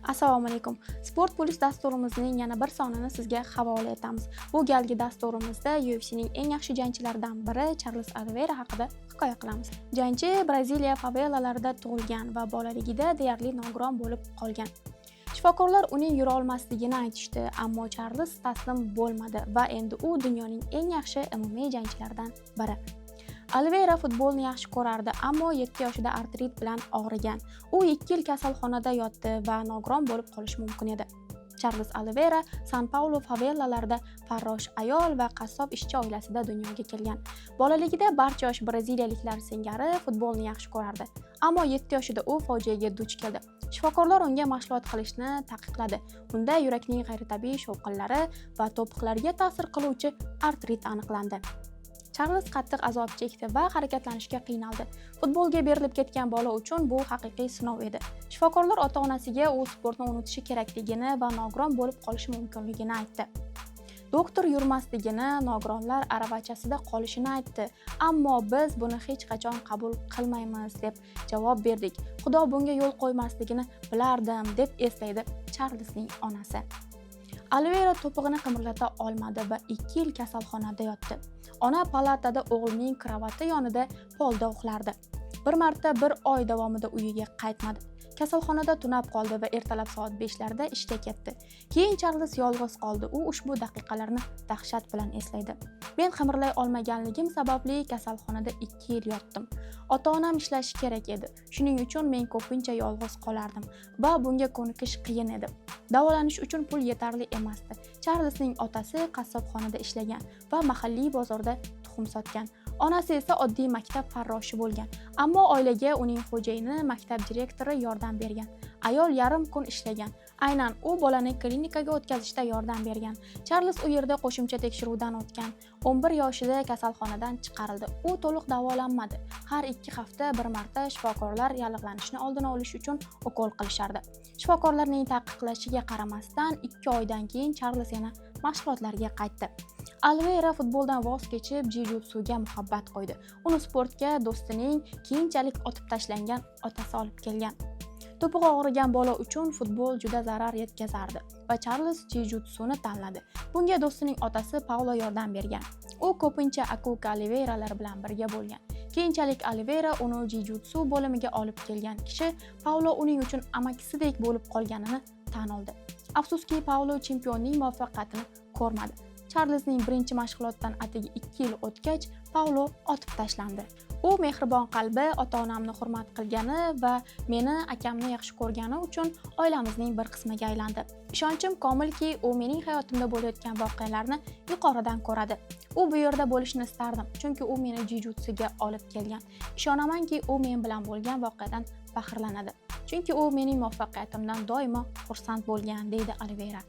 Assalomu alaykum. Sport Plus dasturimizning yana bir sonini sizga havola etamiz. Bu galgi dasturimizda UFC'ning eng yaxshi jangchilaridan biri Charles Oliveira haqida hikoya qilamiz. Jangchi Braziliya favelalarida tug'ilgan va bolaligida deyarli nogiron bo'lib qolgan. Shifokorlar uning yura olmasligini aytishdi, ammo Charles taslim bo'lmadi va endi u dunyoning eng yaxshi MMA jangchilaridan biri. Oliveira futbolni yaxshi ko'rardi, ammo 7 yoshida artrit bilan og'rigan. U 2 yil kasalxonada yotdi va nogiron bo'lib qolishi mumkin edi. Charles Oliveira San Paulo favelalarida farrosh ayol va qassob ishchi oilasida dunyoga kelgan. Bolaligida barcha yosh braziliyaliklar singari futbolni yaxshi ko'rardi, ammo 7 yoshida u fojiaga duch keldi. Shifokorlar unga mashg'ulot qilishni taqiqladi. Unda yurakning g'ayritabiiy shovqinlari va to'piqlarga ta'sir qiluvchi artrit aniqlandi. Charles qattiq azob chekdi va harakatlanishga qiynaldi. Futbolga berilib ketgan bola uchun bu haqiqiy sinov edi. Shifokorlar ota-onasiga u sportni unutishi kerakligini va nogiron bo'lib qolishi mumkinligini aytdi. Doktor yurmasligini, nogironlar aravachasida qolishini aytdi, ammo biz buni hech qachon qabul qilmaymiz deb javob berdik. Xudo bunga yo'l qo'ymasligini bilardim deb eslaydi Charlesning onasi. Oliveira to'pig'ini qimirlata olmadi va 2 yil kasalxonada yotdi. Ona palatada o'g'lining kravati yonida polda uxlardi. Bir marta 1 oy davomida uyiga qaytmadi. Kasalxonada tunab qoldi va ertalab soat 5larda ishga ketdi. Keyin Charles yolg'iz qoldi. U ushbu daqiqalarni dahshat bilan eslaydi. Men qimirlay olmaganligim sababli kasalxonada 2 yil yotdim. Ota-onam ishlashi kerak edi. Shuning uchun men ko'pincha yolg'iz qolardim va bunga ko'nikish qiyin edi. Davolanish uchun pul yetarli emasdi. Charlesning otasi qassobxonada ishlagan va mahalliy bozorda tuxum sotgan. Onasi esa oddiy maktab farroshi bo'lgan, ammo oilaga uning xo'jayini maktab direktori yordam bergan. Ayol yarim kun ishlagan. Aynan u bolani klinikaga o'tkazishda yordam bergan. Charles u yerda qo'shimcha tekshiruvdan o'tgan. 11 yoshida kasalxonadan chiqarildi. U to'liq davolanmadi. Har 2 hafta bir marta shifokorlar yallig'lanishni oldini olish uchun ukol qilishardi. Shifokorlarning taqiqlashiga qaramasdan 2 oydan keyin Charles yana mashg'ulotlarga qaytdi. Oliveira futboldan voz kechib jiu-jitsuga muhabbat qo'ydi. Uni sportga do'stining keyinchalik otib tashlangan otasi olib kelgan. To'pig'i og'rigan bola uchun futbol juda zarar yetkazardi va Charles jiu-jitsuni tanladi. Bunga do'stining otasi Paulo yordam bergan. U ko'pincha Akuka Oliveiralar bilan birga bo'lgan. Keyinchalik Oliveira uni jiu-jitsu bo'limiga olib kelgan kishi Paulo uning uchun amakisidek bo'lib qolganini tan oldi. Afsuski, Paulo chempionning muvaffaqiyatini ko'rmadi. Charlesning birinchi mashg'ulotdan atigi 2 yil o'tgach, Paulo otib tashlandi. U mehribon qalbi, ota-onamni hurmat qilgani va meni akamni yaxshi ko'rgani uchun oilamizning bir qismiga aylandi. Ishonchim komilki, u mening hayotimda bo'layotgan voqealarni yuqoridan ko'radi. U bu yerda bo'lishni istardim, chunki u meni jiu-jitsuga olib kelgan. Ishonamanki, u men bilan bo'lgan voqeadan faxrlanadi, chunki u mening muvaffaqiyatimdan doimo xursand bo'lgan, deydi Oliveira.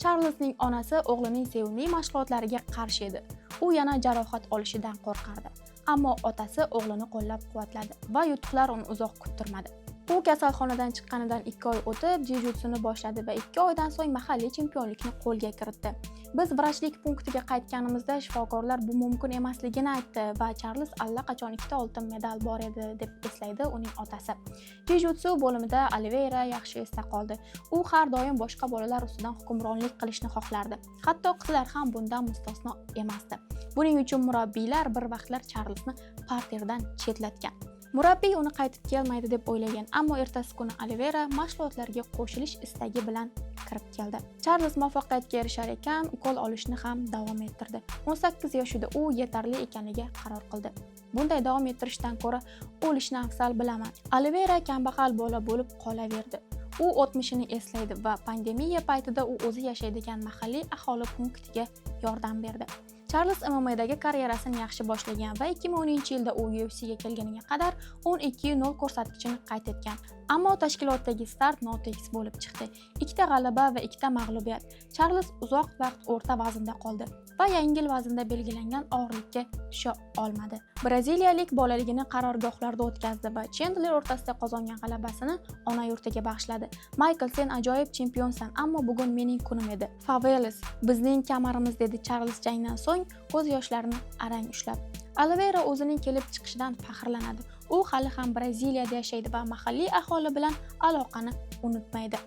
Charlesning onasi o'g'lining sevimli mashg'ulotlariga qarshi edi. U yana jarohat olishidan qo'rqardi. Ammo otasi o'g'lini qo'llab-quvvatladi va yutuqlar uni uzoq kuttirmadi. U kasalxonadan chiqqanidan 2 oy o'tib jiu-jitsuni boshladi va 2 oydan so'ng mahalliy chempionlikni qo'lga kiritdi. Biz vrachlik punktiga qaytganimizda shifokorlar bu mumkin emasligini aytdi va Charles allaqachon 2 oltin medal bor edi deb eslaydi uning otasi. Jiu-jitsu bo'limida Oliveira yaxshi esda qoldi. U har doim boshqa bolalar ustidan hukmronlik qilishni xohlardi. Hatto qizlar ham bundan mustasno emasdi. Buning uchun murabbiylar bir vaqtlar Charlesni parterdan chetlatgan. Murabbiy uni qaytib kelmaydi deb o'ylagan, ammo ertasi kuni Oliveira mashg'ulotlarga qo'shilish istagi bilan kirib keldi. Charles muvaffaqiyatga erishar ekan, ukol olishni ham davom ettirdi. 18 yoshida u yetarli ekanligiga qaror qildi. Bunday davom ettirishdan ko'ra o'lishni afzal bilaman. Oliveira kambag'al bola bo'lib qolaverdi. U o'tmishini eslaydi va pandemiya paytida u o'zi yashaydigan mahalliy aholi punktiga yordam berdi. Charles MMA'dagi karyerasini yaxshi boshlagan va 2010-yilda u UFC'ga kelganiga qadar 12-0 ko'rsatkichini qayd etgan. Ammo tashkilotdagi start notekis bo'lib chiqdi. 2 ta g'alaba va 2 ta mag'lubiyat. Charles uzoq vaqt o'rta vaznda qoldi va yengil vaznda belgilangan og'irlikka tusha olmadi. Braziliyalik bolaligini qarorgohlarda o'tkazdi va Chandler o'rtasida qozongan g'alabasini ona yurtiga bag'ishladi. Michael, sen ajoyib chempionsan, ammo bugun mening kunim edi. Favelas, bizning kamarimiz, dedi Charles jangdan so'ng ko'z yoshlarini arang ushlab. Oliveira o'zining kelib chiqishidan faxrlanadi. U hali ham Braziliyada yashaydi va mahalliy aholi bilan aloqani unutmaydi.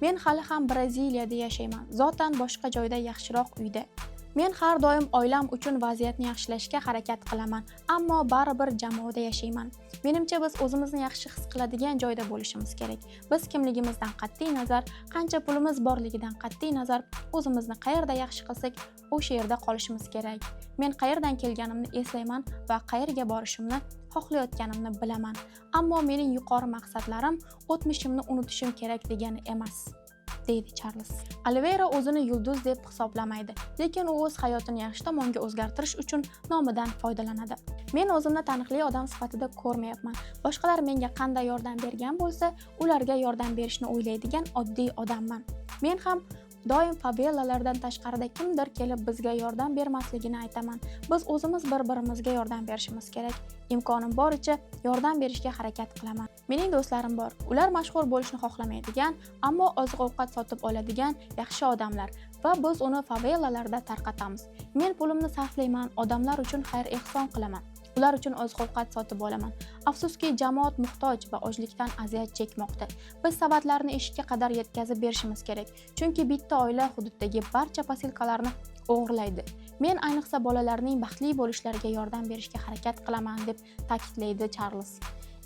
Men hali ham Braziliyada yashayman. Zotan boshqa joyda yaxshiroq uyda. Men har doim oilam uchun vaziyatni yaxshilashga harakat qilaman, ammo baribir jamoada yashayman. Menimcha biz o'zimizni yaxshi his qiladigan joyda bo'lishimiz kerak. Biz kimligimizdan qat'iy nazar, qancha pulimiz borligidan qat'iy nazar, o'zimizni qayerda yaxshi qilsak, o'sha yerda qolishimiz kerak. Men qayerdan kelganimni eslayman va qayerga borishimni xohlayotganimni bilaman. Ammo mening yuqori maqsadlarim o'tmishimni unutishim kerak degani emas, deydi Charles. Oliveira o'zini yulduz deb hisoblamaydi, lekin u o'z hayotini yaxshi tomonga o'zgartirish uchun nomidan foydalanadi. Men o'zimni taniqli odam sifatida ko'rmayapman. Boshqalar menga qanday yordam bergan bo'lsa, ularga yordam berishni o'ylaydigan oddiy odamman. Men ham doim favelalardan tashqarida kimdir kelib bizga yordam bermasligini aytaman. Biz o'zimiz bir-birimizga yordam berishimiz kerak. Imkonim boricha yordam berishga harakat qilaman. Mening do'stlarim bor. Ular mashhur bo'lishni xohlamaydigan, ammo oziq-ovqat sotib oladigan yaxshi odamlar va biz uni favelalarda tarqatamiz. Men pulimni sarflayman, odamlar uchun xayr-ehson qilaman. Ular uchun oziq-ovqat sotib olaman. Afsuski, jamoat muhtoj va ochlikdan aziyat chekmoqda. Biz savatlarni eshikka qadar yetkazib berishimiz kerak, chunki bitta oila hududdagi barcha posilkalarni o'g'irlaydi. Men ayniqsa bolalarning baxtli bo'lishlariga yordam berishga harakat qilaman, deb ta'kidlaydi Charles.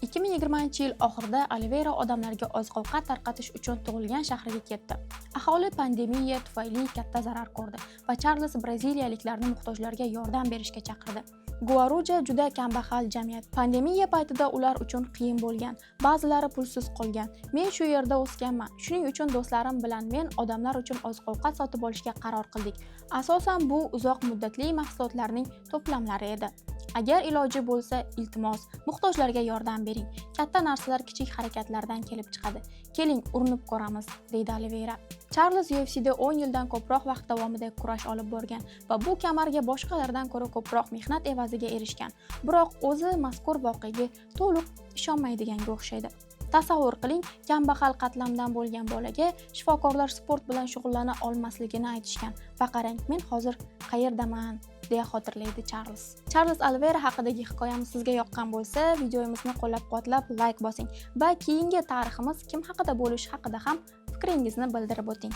2020-yil oxirida Oliveira odamlarga oziq-ovqat tarqatish uchun tug'ilgan shahriga ketdi. Aholi pandemiya tufayli katta zarar ko'rdi va Charles braziliyaliklarni muhtojlarga yordam berishga chaqirdi. Guaruja juda kambag'al jamiyat. Pandemiya paytida ular uchun qiyin bo'lgan. Ba'zilari pulsiz qolgan. Men shu yerda o'sganman. Shuning uchun do'stlarim bilan men odamlar uchun oziq-ovqat sotib olishga qaror qildik. Asosan bu uzoq muddatli mahsulotlarning to'plamlari edi. Agar iloji bo'lsa, iltimos, muhtojlarga yordam bering. Katta narsalar kichik harakatlardan kelib chiqadi. Keling, urinib ko'ramiz, deydi Oliveira. Charles UFC'da 10 yildan ko'proq vaqt davomida kurash olib borgan va bu kamarga boshqalardan ko'ra ko'proq mehnat evaziga erishgan. Biroq o'zi mazkur voqeaga to'liq ishonmaydiganga o'xshaydi. Tasavvur qiling, kambag'al qatlamdan bo'lgan bolaga shifokorlar sport bilan shug'ullana olmasligini aytishgan. Va qarang, men hozir qayerdaman, deya xotirlaydi Charles. Charles Oliveira haqidagi hikoyamiz sizga yoqqan bo'lsa, videomizni qo'llab-quvvatlab like bosing va keyingi tariximiz kim haqida bo'lishi haqida ham fikringizni bildirib o'ting.